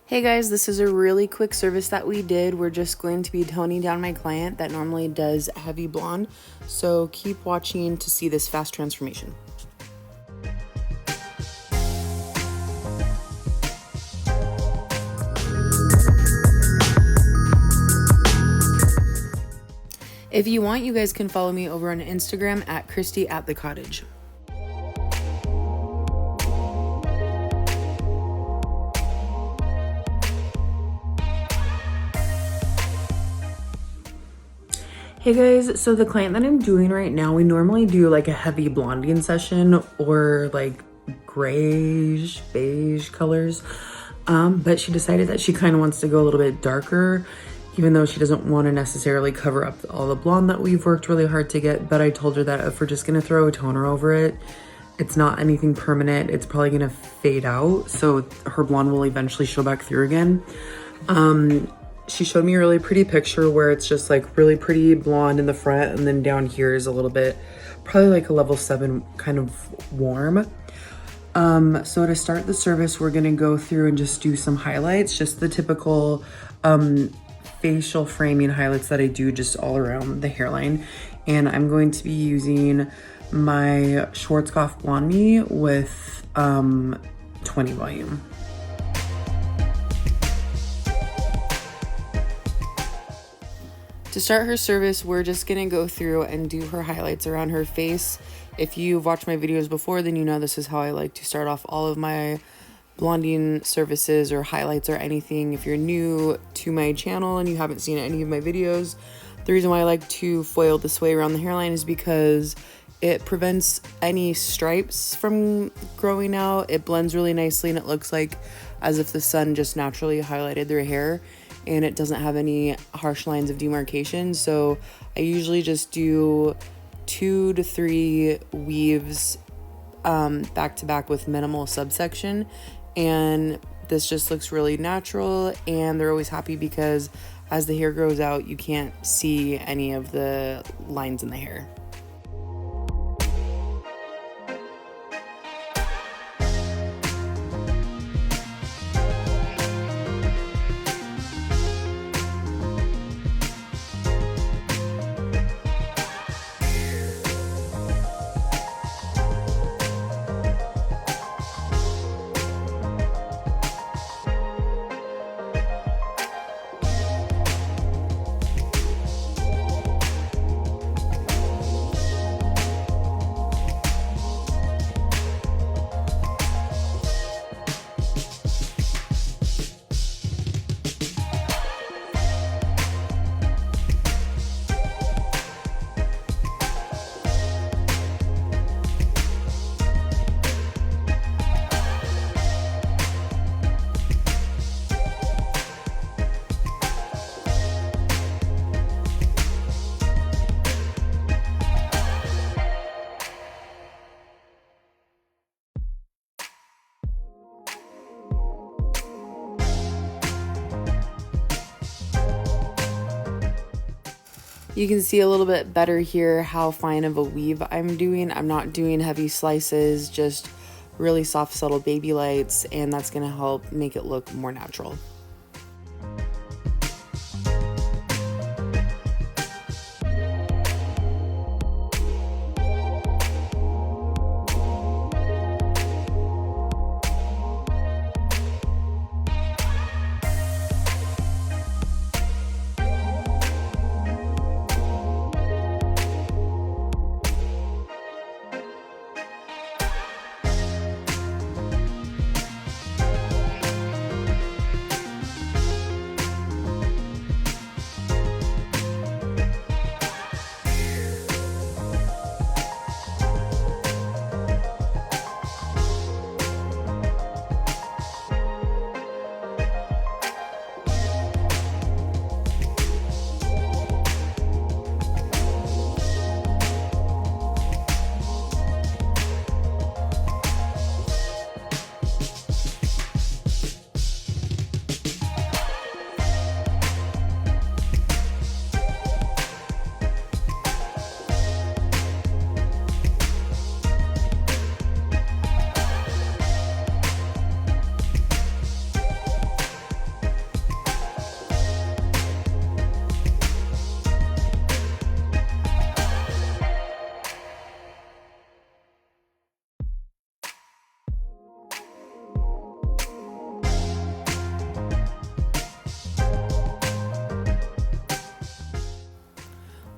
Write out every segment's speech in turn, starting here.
Hey guys, this is a really quick service that we did. We're just going to be toning down my client that normally does heavy blonde. So keep watching to see this fast transformation. If you want, you guys can follow me over on Instagram at Christy@thecottage. Hey guys, so the client that I'm doing right now, we normally do like a heavy blonding session or like grayish, beige colors. But she decided that she kind of wants to go a little bit darker, even though she doesn't want to necessarily cover up all the blonde that we've worked really hard to get. But I told her that if we're just gonna throw a toner over it, it's not anything permanent. It's probably gonna fade out. So her blonde will eventually show back through again. She showed me a really pretty picture where it's just like really pretty blonde in the front, and then down here is a little bit, probably like a level 7 kind of warm. So to start the service, we're gonna go through and just do some highlights, just the typical facial framing highlights that I do just all around the hairline. And I'm going to be using my Schwarzkopf Blonde Me with 20 volume. To start her service, we're just gonna go through and do her highlights around her face. If you've watched my videos before, then you know this is how I like to start off all of my blonding services or highlights or anything. If you're new to my channel and you haven't seen any of my videos, the reason why I like to foil this way around the hairline is because it prevents any stripes from growing out. It blends really nicely and it looks like as if the sun just naturally highlighted their hair, and it doesn't have any harsh lines of demarcation. So I usually just do 2 to 3 weaves back to back with minimal subsection, and this just looks really natural, and they're always happy because as the hair grows out, you can't see any of the lines in the hair. You can see a little bit better here how fine of a weave I'm doing. I'm not doing heavy slices, just really soft, subtle baby lights, and that's gonna help make it look more natural.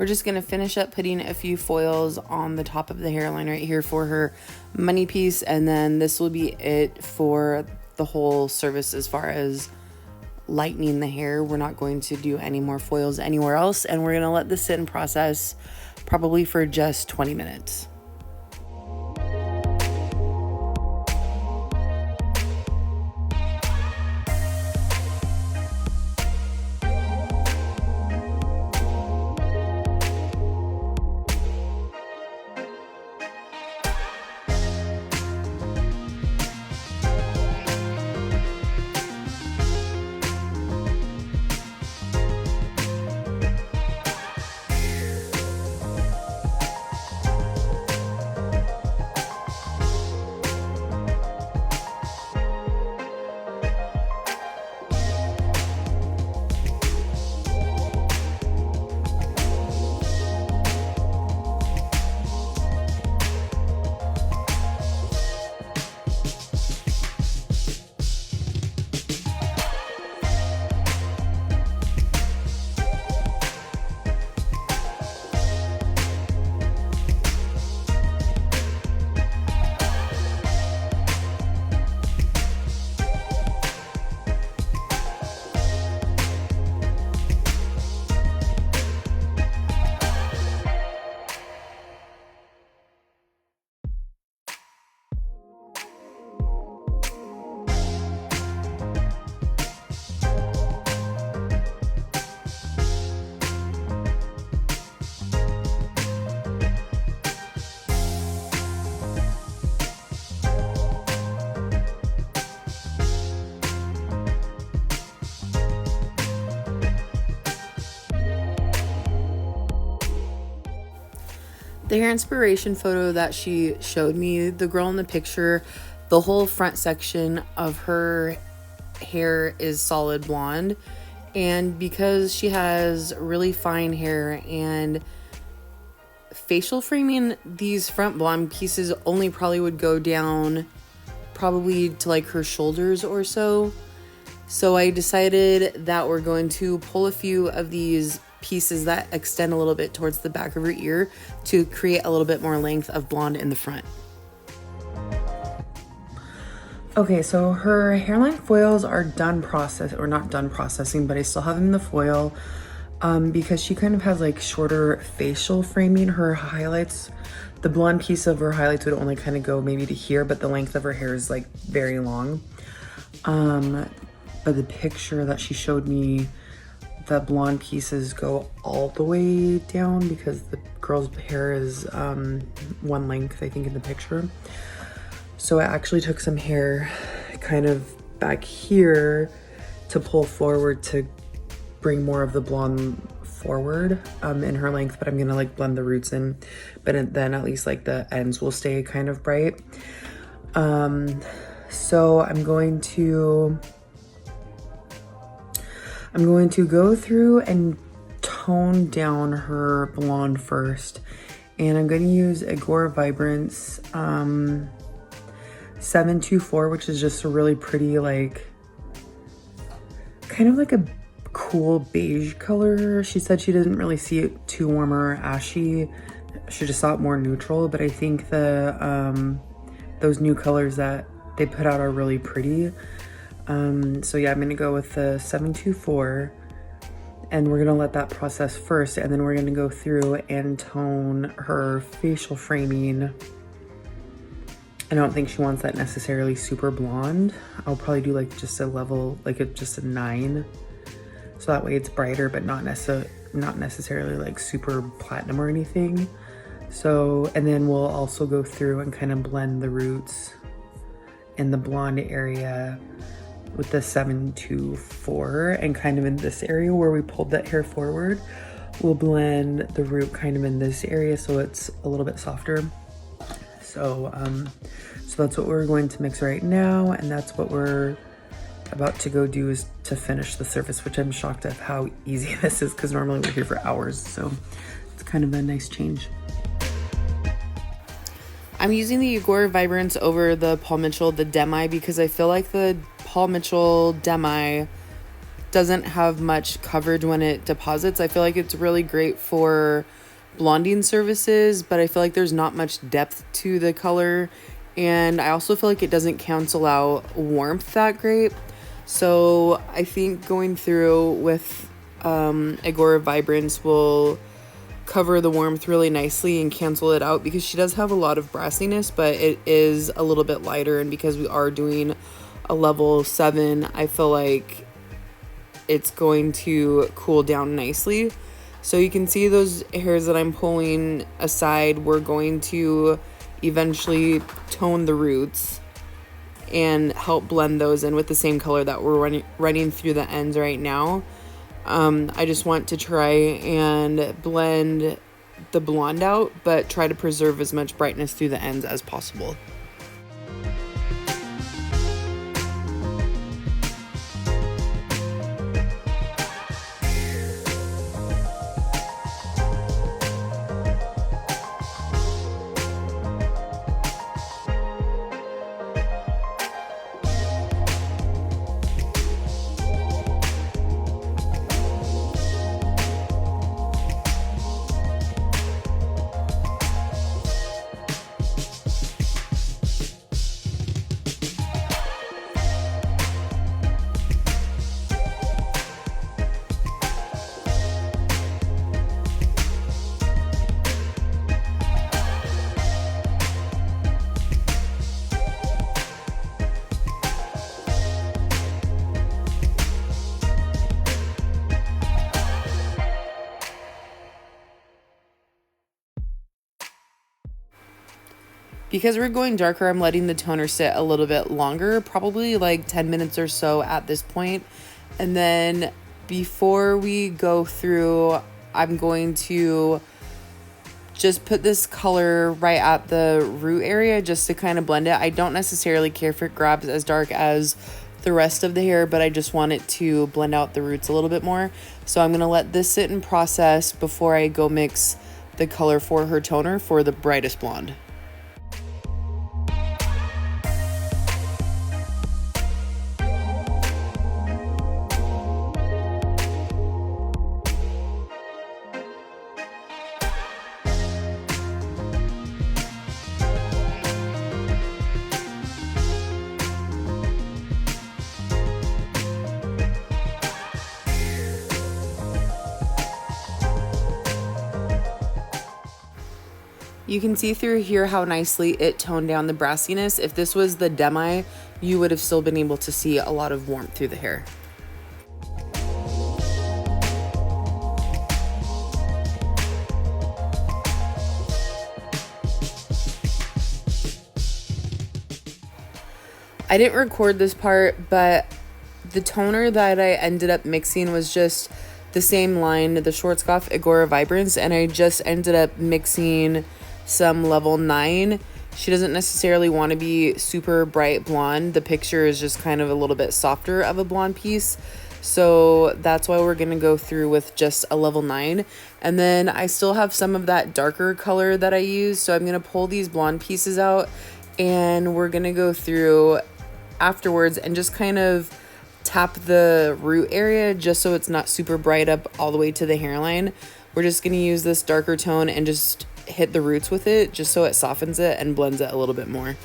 we're just going to finish up putting a few foils on the top of the hairline right here for her money piece. And then this will be it for the whole service as far as lightening the hair. We're not going to do any more foils anywhere else. And we're going to let this sit and process probably for just 20 minutes. The hair inspiration photo that she showed me, the girl in the picture, the whole front section of her hair is solid blonde. And because she has really fine hair and facial framing, these front blonde pieces only probably would go down probably to like her shoulders or so. So I decided that we're going to pull a few of these pieces that extend a little bit towards the back of her ear to create a little bit more length of blonde in the front. Okay, so her hairline foils are done process, or not done processing, but I still have them in the foil because she kind of has like shorter facial framing. Her highlights, the blonde piece of her highlights would only kind of go maybe to here, but the length of her hair is like very long. But the picture that she showed me, the blonde pieces go all the way down because the girl's hair is one length, I think, in the picture. So I actually took some hair kind of back here to pull forward to bring more of the blonde forward in her length, but I'm gonna like blend the roots in, but then at least like the ends will stay kind of bright. So I'm going to go through and tone down her blonde first. And I'm going to use Agora Vibrance 724, which is just a really pretty, like, kind of like a cool beige color. She said she didn't really see it too warm or ashy. She just saw it more neutral, but I think the those new colors that they put out are really pretty. So yeah, I'm gonna go with the 724 and we're gonna let that process first, and then we're gonna go through and tone her facial framing. I don't think she wants that necessarily super blonde. I'll probably do like just a level, like just a 9. So that way it's brighter, but not necessarily like super platinum or anything. So, and then we'll also go through and kind of blend the roots in the blonde area with the 724, and kind of in this area where we pulled that hair forward, we'll blend the root kind of in this area so it's a little bit softer. So that's what we're going to mix right now, and that's what we're about to go do, is to finish the surface, which I'm shocked at how easy this is because normally we're here for hours. So it's kind of a nice change. I'm using the Agora Vibrance over the Paul Mitchell, the Demi, because I feel like the Paul Mitchell Demi doesn't have much coverage when it deposits. I feel like it's really great for blonding services, but I feel like there's not much depth to the color, and I also feel like it doesn't cancel out warmth that great. So I think going through with Agora Vibrance will cover the warmth really nicely and cancel it out, because she does have a lot of brassiness, but it is a little bit lighter, and because we are doing a level 7, I feel like it's going to cool down nicely. So you can see those hairs that I'm pulling aside, we're going to eventually tone the roots and help blend those in with the same color that we're running through the ends right now. I just want to try and blend the blonde out, but try to preserve as much brightness through the ends as possible. Because we're going darker, I'm letting the toner sit a little bit longer, probably like 10 minutes or so at this point. And then before we go through, I'm going to just put this color right at the root area just to kind of blend it. I don't necessarily care if it grabs as dark as the rest of the hair, but I just want it to blend out the roots a little bit more. So I'm going to let this sit and process before I go mix the color for her toner for the brightest blonde. You can see through here how nicely it toned down the brassiness. If this was the demi, you would have still been able to see a lot of warmth through the hair. I didn't record this part, but the toner that I ended up mixing was just the same line, the Schwarzkopf Agora Vibrance, and I just ended up mixing some level 9. She doesn't necessarily want to be super bright blonde. The picture is just kind of a little bit softer of a blonde piece. So that's why we're going to go through with just a level 9. And then I still have some of that darker color that I use. So I'm going to pull these blonde pieces out, and we're going to go through afterwards and just kind of tap the root area just so it's not super bright up all the way to the hairline. We're just going to use this darker tone and just hit the roots with it just so it softens it and blends it a little bit more.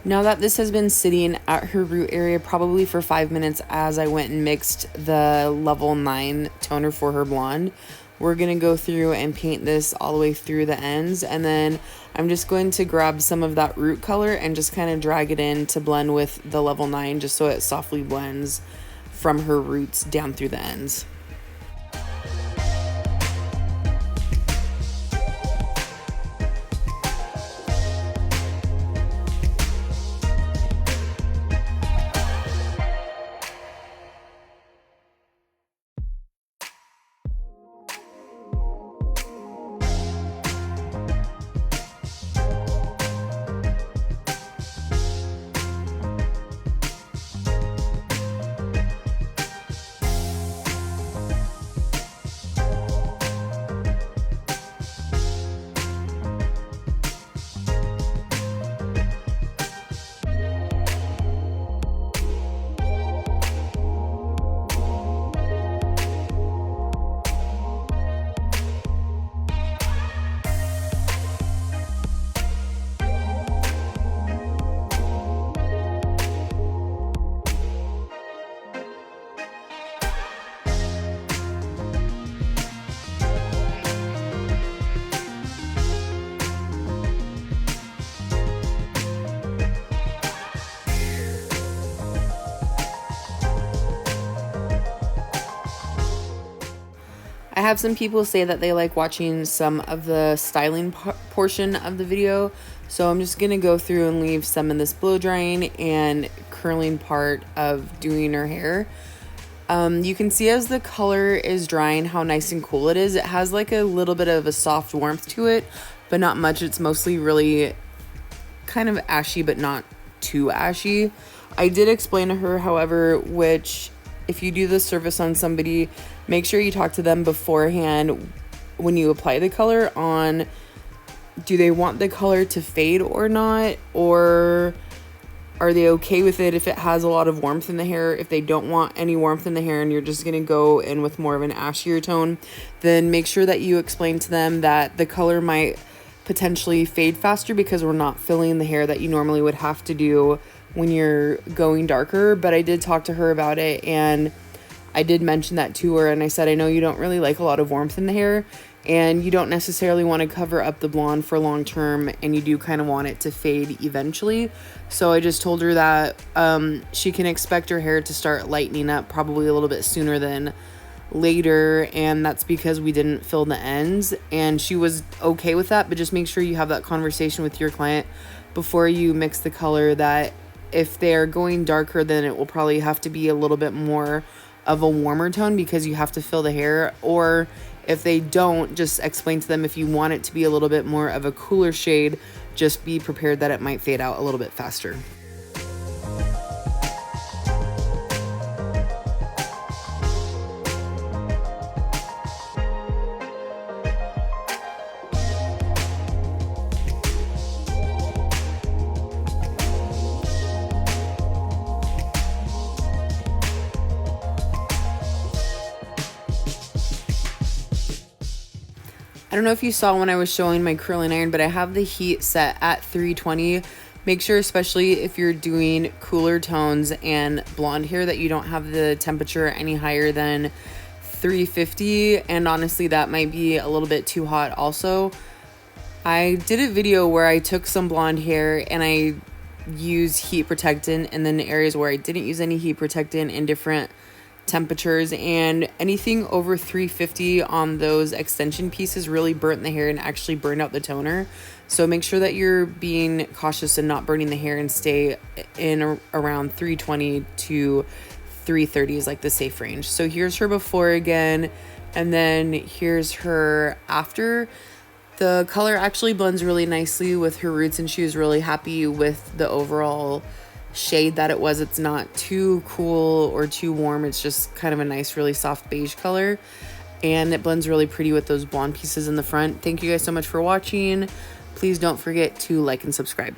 Now that this has been sitting at her root area probably for 5 minutes as I went and mixed the level 9 toner for her blonde, we're going to go through and paint this all the way through the ends. And then I'm just going to grab some of that root color and just kind of drag it in to blend with the level 9 just so it softly blends from her roots down through the ends. have some people say that they like watching some of the styling portion of the video, so I'm just gonna go through and leave some in this blow drying and curling part of doing her hair. You can see as the color is drying how nice and cool it is. It has like a little bit of a soft warmth to it, but not much. It's mostly really kind of ashy, but not too ashy. I did explain to her, however, which if you do this service on somebody, make sure you talk to them beforehand when you apply the color on, do they want the color to fade or not, or are they okay with it if it has a lot of warmth in the hair? If they don't want any warmth in the hair and you're just going to go in with more of an ashier tone, then make sure that you explain to them that the color might potentially fade faster because we're not filling the hair that you normally would have to do when you're going darker. But I did talk to her about it, and I did mention that to her, and I said, I know you don't really like a lot of warmth in the hair, and you don't necessarily want to cover up the blonde for long term, and you do kind of want it to fade eventually. So I just told her that she can expect her hair to start lightening up probably a little bit sooner than later, and that's because we didn't fill the ends, and she was okay with that. But just make sure you have that conversation with your client before you mix the color, that if they're going darker, then it will probably have to be a little bit more of a warmer tone because you have to fill the hair. Or if they don't, just explain to them if you want it to be a little bit more of a cooler shade, just be prepared that it might fade out a little bit faster. I don't know if you saw when I was showing my curling iron, but I have the heat set at 320. Make sure, especially if you're doing cooler tones and blonde hair, that you don't have the temperature any higher than 350. And honestly, that might be a little bit too hot also. I did a video where I took some blonde hair and I used heat protectant, and then the areas where I didn't use any heat protectant in different temperatures, and anything over 350 on those extension pieces really burnt the hair and actually burned out the toner. So make sure that you're being cautious and not burning the hair, and stay in around 320 to 330 is like the safe range. So here's her before again, and then here's her after. The color actually blends really nicely with her roots, and she was really happy with the overall shade that it was. It's not too cool or too warm. It's just kind of a nice, really soft beige color, and it blends really pretty with those blonde pieces in the front. Thank you guys so much for watching. Please don't forget to like and subscribe.